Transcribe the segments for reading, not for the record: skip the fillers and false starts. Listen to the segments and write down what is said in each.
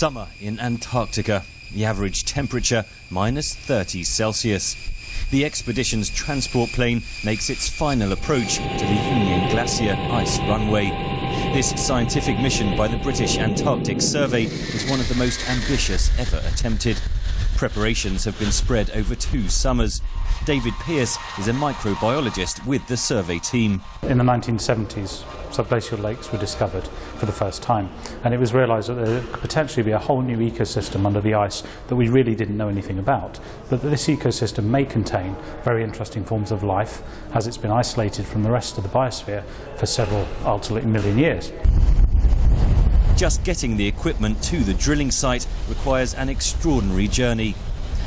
Summer in Antarctica. The average temperature -30 Celsius. The expedition's transport plane makes its final approach to the Union Glacier ice runway. This scientific mission by the British Antarctic Survey is one of the most ambitious ever attempted. Preparations have been spread over 2 summers. David Pearce is a microbiologist with the survey team. In the 1970s, sub-glacial lakes were discovered for the first time, and it was realised that there could potentially be a whole new ecosystem under the ice that we really didn't know anything about, but that this ecosystem may contain very interesting forms of life as it's been isolated from the rest of the biosphere for several, ultimately, million years. Just getting the equipment to the drilling site requires an extraordinary journey.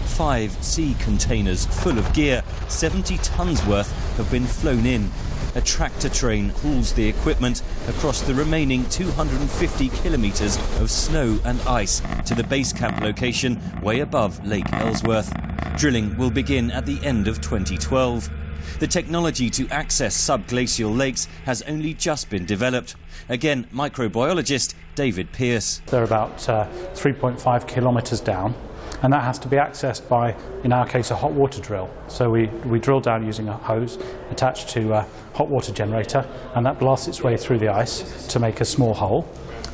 5 sea containers full of gear, 70 tons worth, have been flown in. A tractor train hauls the equipment across the remaining 250 kilometres of snow and ice to the base camp location way above Lake Ellsworth. Drilling will begin at the end of 2012. The technology to access subglacial lakes has only just been developed. Again, microbiologist David Pearce. They're about 3.5 kilometres down, and that has to be accessed by, in our case, a hot water drill. So we drill down using a hose attached to a hot water generator, and that blasts its way through the ice to make a small hole.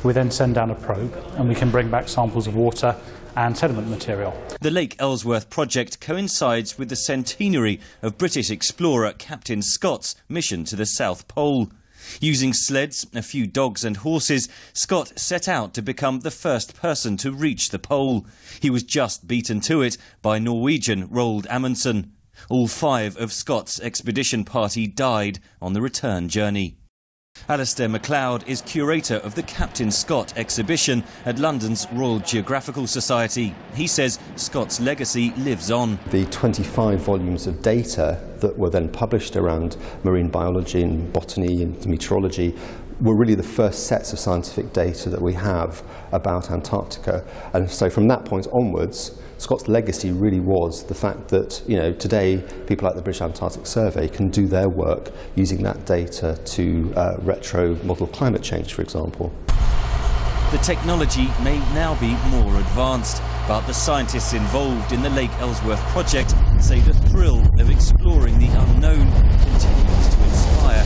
We then send down a probe, and we can bring back samples of water and sediment material. The Lake Ellsworth project coincides with the centenary of British explorer Captain Scott's mission to the South Pole. Using sleds, a few dogs and horses, Scott set out to become the first person to reach the pole. He was just beaten to it by Norwegian Roald Amundsen. All 5 of Scott's expedition party died on the return journey. Alistair MacLeod is curator of the Captain Scott exhibition at London's Royal Geographical Society. He says Scott's legacy lives on. The 25 volumes of data that were then published around marine biology and botany and meteorology were really the first sets of scientific data that we have about Antarctica. And so from that point onwards, Scott's legacy really was the fact that, today people like the British Antarctic Survey can do their work using that data to retro-model climate change, for example. The technology may now be more advanced, but the scientists involved in the Lake Ellsworth project say the thrill of exploring the unknown continues to inspire